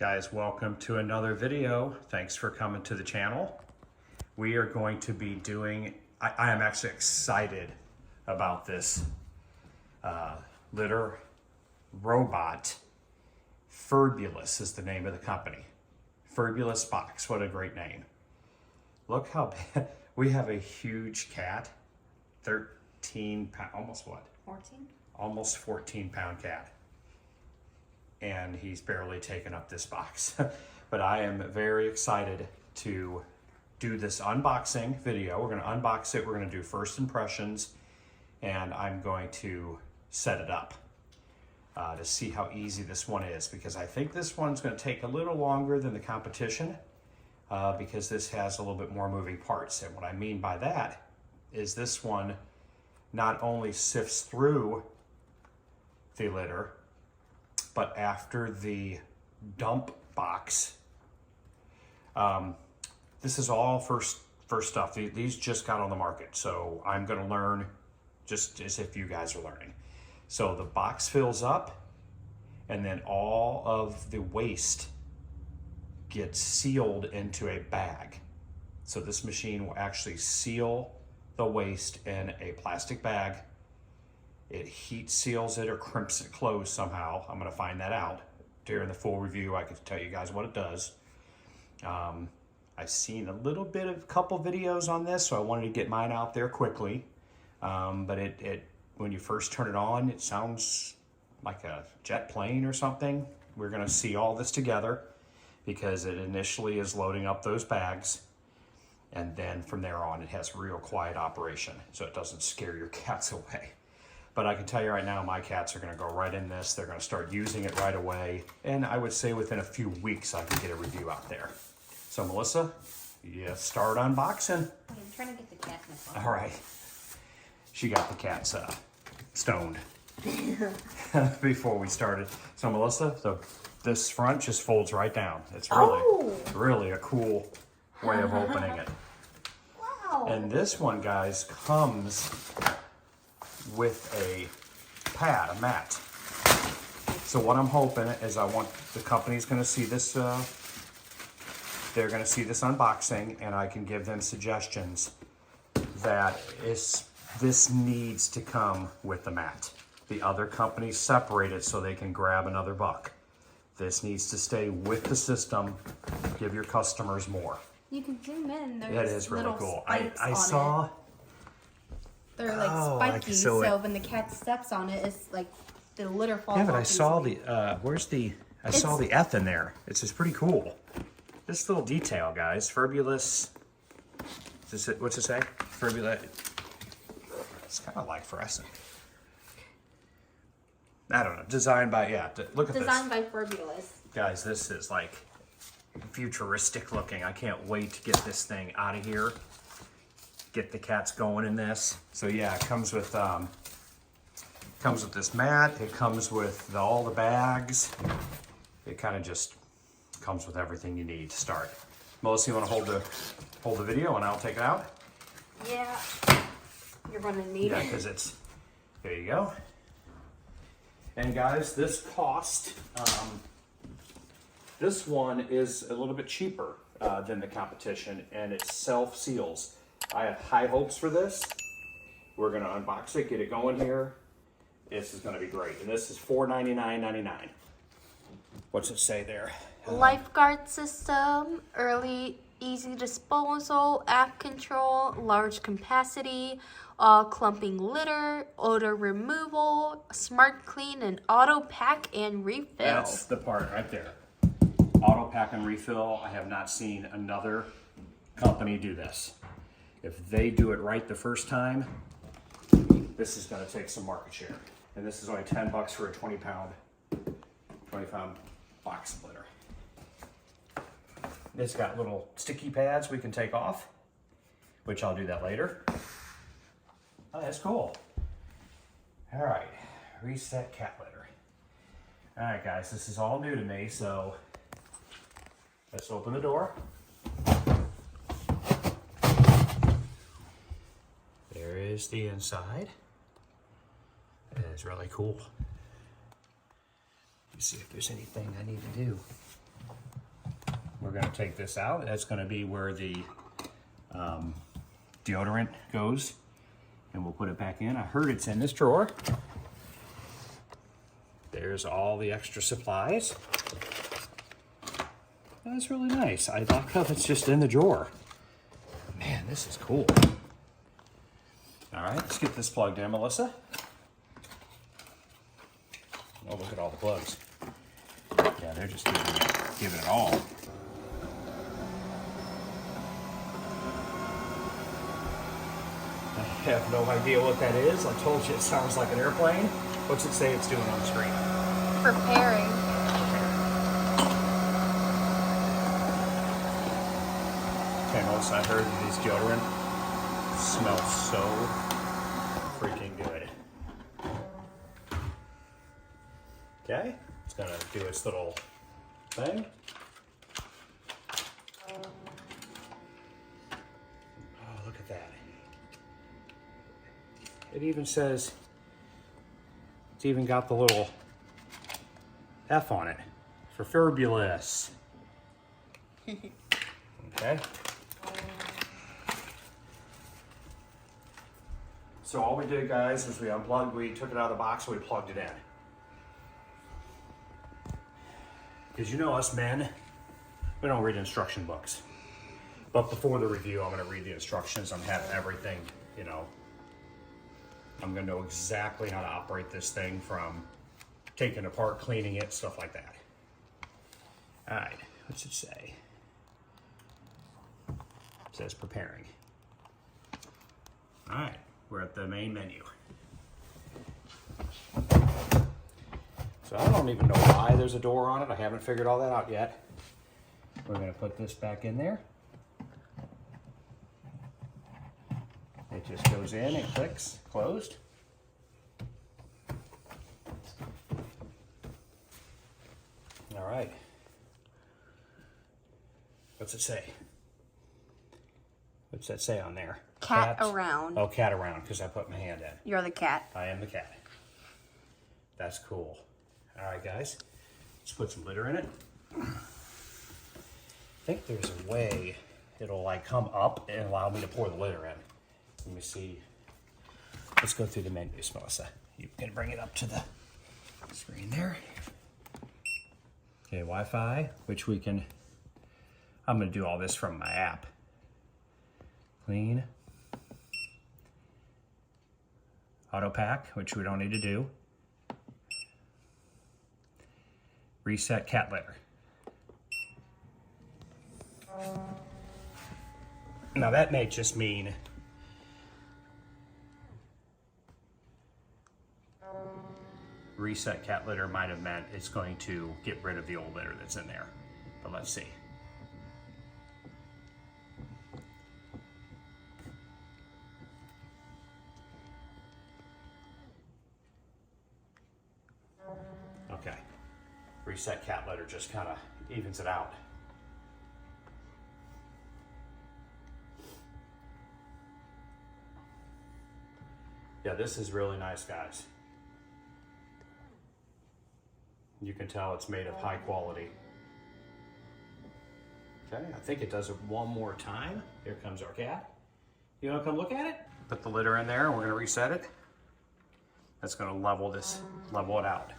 guys, welcome to another video. Thanks for coming to the channel. We are going to be doing, I am actually excited about this litter robot. Furbulous is the name of the company. Furbulous box, what a great name. Look how big, we have a huge cat, 13 pound, almost what? 14? Almost 14-pound cat. And he's barely taken up this box. But I am very excited to do this unboxing video. We're gonna unbox it, we're gonna do first impressions, and I'm going to set it up to see how easy this one is, because I think this one's gonna take a little longer than the competition because this has a little bit more moving parts. And what I mean by that is this one not only sifts through the litter, but after the dump box, this is all first stuff. These just got on the market, so I'm gonna learn just as if you guys are learning. So the box fills up, and then all of the waste gets sealed into a bag. So this machine will actually seal the waste in a plastic bag. It heat seals it or crimps it closed somehow. I'm gonna find that out. During the full review, I can tell you guys what it does. I've seen a little bit of couple videos on this, so I wanted to get mine out there quickly. But when you first turn it on, it sounds like a jet plane or something. We're gonna see all this together because it initially is loading up those bags. And then from there on, it has real quiet operation, so it doesn't scare your cats away. But I can tell you right now, my cats are gonna go right in this. They're gonna start using it right away. And I would say within a few weeks, I can get a review out there. So Melissa, you start unboxing. I'm trying to get the cat in the phone. All right. She got the cats stoned before we started. So Melissa, this front just folds right down. It's really a cool way of opening it. Wow. And this one, guys, comes with a pad, a mat. So what I'm hoping is the company's gonna see this, they're gonna see this unboxing, and I can give them suggestions that this needs to come with the mat. The other companies separate it so they can grab another buck. This needs to stay with the system, give your customers more. You can zoom in. There's It is really little cool. spikes I on saw. it. They're like spiky, so when the cat steps on it, it's like the litter falls off. Yeah, but I saw easily. I saw the F in there. It's just pretty cool. This little detail, guys. Furbulous. What's it say? Furbulous. It's kind of like fluorescent. I don't know. Designed by, look at this. Designed by Furbulous. Guys, this is like futuristic looking. I can't wait to get this thing out of here. Get the cats going in this. So yeah, it comes with this mat. It comes with all the bags. It kind of just comes with everything you need to start. Melissa, you want to hold the video and I'll take it out? Yeah. You're gonna need Yeah, it. because there you go. And guys, this cost, this one is a little bit cheaper than the competition, and it self-seals. I have high hopes for this. We're gonna unbox it, get it going here. This is gonna be great. And this is $499.99. What's it say there? Lifeguard system, early easy disposal, app control, large capacity, clumping litter, odor removal, smart clean, and auto pack and refill. That's the part right there. Auto pack and refill. I have not seen another company do this. If they do it right the first time, this is going to take some market share. And this is only 10 bucks for a 20-pound box of litter. It's got little sticky pads we can take off, which I'll do that later. Oh, that's cool. All right, reset cat litter. All right, guys, this is all new to me, so let's open the door. There is the inside. It is really cool. Let's see if there's anything I need to do. we're gonna take this out. That's gonna be where the deodorant goes. And we'll put it back in. I heard it's in this drawer. There's all the extra supplies. That's really nice. I like how it's just in the drawer. Man, this is cool. All right, let's get this plugged in, Melissa. Oh, look at all the plugs. Yeah, they're just giving it all. I have no idea what that is. I told you it sounds like an airplane. What's it say it's doing on the screen? Preparing. Okay, Melissa, I heard that these deodorant smells so freaking good. Okay, it's gonna do its little thing. Oh, look at that. It even says, it's even got the little F on it for Furbulous. Okay. So all we did, guys, was we unplugged, we took it out of the box, and we plugged it in. Because you know us men, we don't read instruction books. But before the review, I'm gonna read the instructions. I'm having everything, you know. I'm gonna know exactly how to operate this thing, from taking it apart, cleaning it, stuff like that. All right, what's it say? It says preparing. All right, we're at the main menu. So I don't even know why there's a door on it. I haven't figured all that out yet. We're gonna put this back in there. It just goes in, it clicks, closed. All right. What's it say? What's that say on there? Cat around. Oh, cat around, because I put my hand in. You're the cat. I am the cat. That's cool. All right, guys. Let's put some litter in it. I think there's a way it'll like come up and allow me to pour the litter in. Let me see. Let's go through the menus, Melissa. You can bring it up to the screen there. Okay, Wi-Fi, which we can, I'm gonna do all this from my app. Clean. Auto pack, which we don't need to do. Reset cat litter. Now that may just mean reset cat litter might have meant it's going to get rid of the old litter that's in there. But let's see. Okay. Reset cat litter just kind of evens it out. Yeah, this is really nice, guys. You can tell it's made of high quality. Okay, I think it does it one more time. Here comes our cat. You wanna come look at it? Put the litter in there and we're gonna reset it. That's gonna level it out.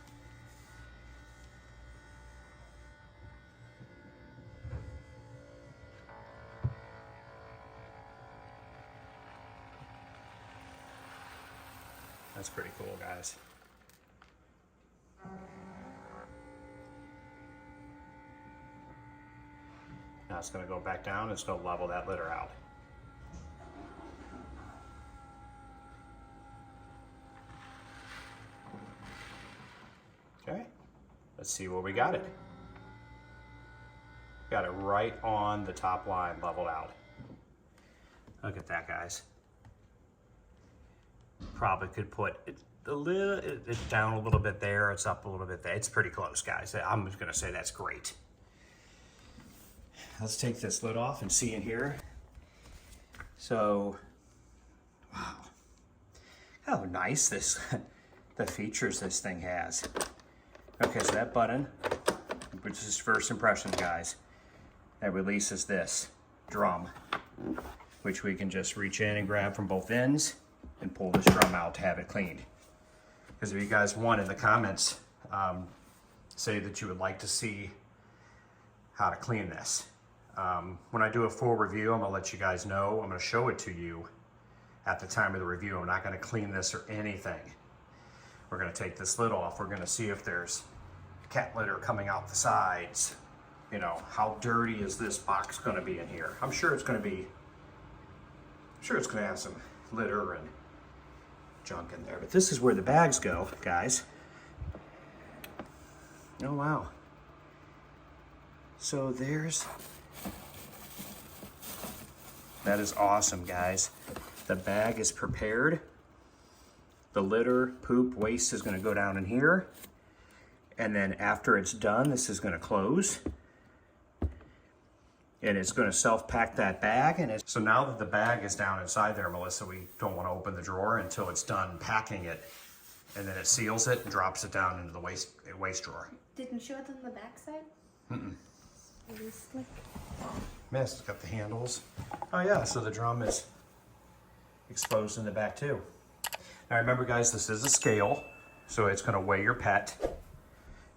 That's pretty cool, guys. Now it's going to go back down. It's going to level that litter out. Okay, let's see where we got it. Got it right on the top line, leveled out. Look at that, guys. Probably could put it it's down a little bit there, it's up a little bit there. It's pretty close, guys. I'm just gonna say that's great. Let's take this lid off and see in here. So, wow. How nice the features this thing has. Okay, so that button, which is first impressions, guys. that releases this drum, which we can just reach in and grab from both ends and pull this drum out to have it cleaned. Because if you guys want, in the comments, say that you would like to see how to clean this. When I do a full review, I'm gonna let you guys know. I'm gonna show it to you at the time of the review. I'm not gonna clean this or anything. We're gonna take this lid off. We're gonna see if there's cat litter coming out the sides. You know, how dirty is this box gonna be in here? I'm sure it's gonna have some litter and junk in there, but this is where the bags go, guys. Oh, wow. So that is awesome, guys. The bag is prepared. The litter, poop, waste is gonna go down in here. And then after it's done, this is gonna close. And it's gonna self-pack that bag. So now that the bag is down inside there, Melissa, we don't wanna open the drawer until it's done packing it. And then it seals it and drops it down into the waste drawer. Didn't show it on the back side? Mm-mm. It is slick. Yes, it's got the handles. Oh yeah, so the drum is exposed in the back too. Now remember, guys, this is a scale, so it's gonna weigh your pet.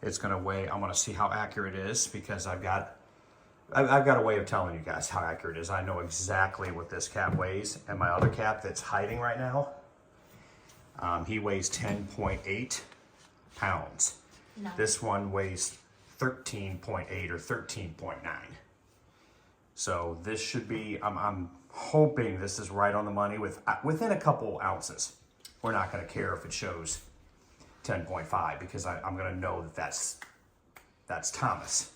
It's gonna weigh, I wanna see how accurate it is, because I've got a way of telling you guys how accurate it is. I know exactly what this cat weighs, and my other cat that's hiding right now, he weighs 10.8 pounds. No. This one weighs 13.8 or 13.9. So this should be, I'm hoping this is right on the money within a couple ounces. We're not gonna care if it shows 10.5, because I'm gonna know that that's Thomas.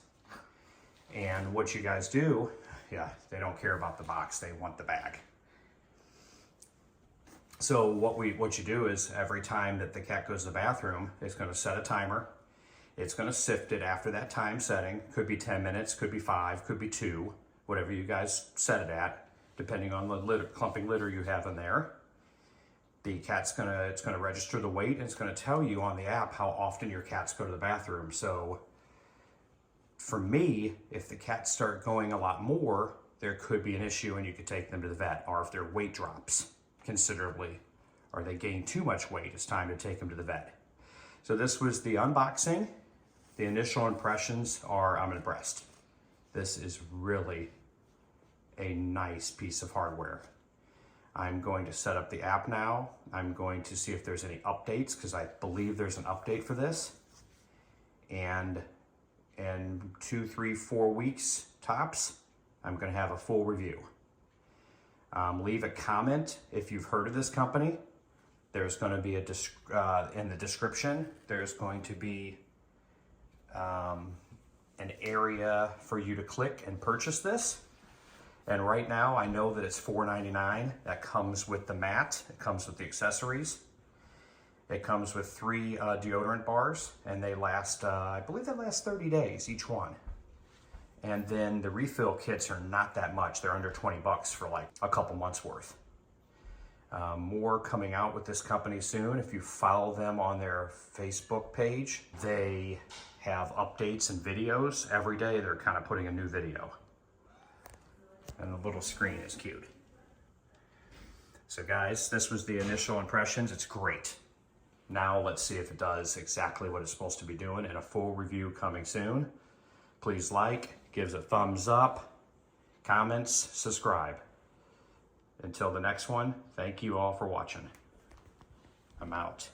And what you guys do, yeah, they don't care about the box, they want the bag. So what you do is, every time that the cat goes to the bathroom, it's gonna set a timer. It's gonna sift it after that time setting. Could be 10 minutes, could be 5, could be 2, whatever you guys set it at, depending on the clumping litter you have in there. The cat's it's gonna register the weight, and it's gonna tell you on the app how often your cats go to the bathroom. So for me, if the cats start going a lot more, there could be an issue and you could take them to the vet. Or if their weight drops considerably, or they gain too much weight, it's time to take them to the vet. So this was the unboxing. The initial impressions are, I'm impressed. This is really a nice piece of hardware. I'm going to set up the app now. I'm going to see if there's any updates, because I believe there's an update for this. And in 2, 3, 4 weeks tops, I'm going to have a full review. Leave a comment if you've heard of this company. There's going to be in the description, there's going to be an area for you to click and purchase this. And right now, I know that it's $4.99. That comes with the mat. It comes with the accessories. It comes with 3 deodorant bars, and they last, I believe they last 30 days, each one. And then the refill kits are not that much. They're under 20 bucks for like a couple months worth. More coming out with this company soon. If you follow them on their Facebook page, they have updates and videos. Every day they're kind of putting a new video. And the little screen is cute. So guys, this was the initial impressions. It's great. Now let's see if it does exactly what it's supposed to be doing, and a full review coming soon. Please like, give it a thumbs up, comments, subscribe. Until the next one, thank you all for watching. I'm out.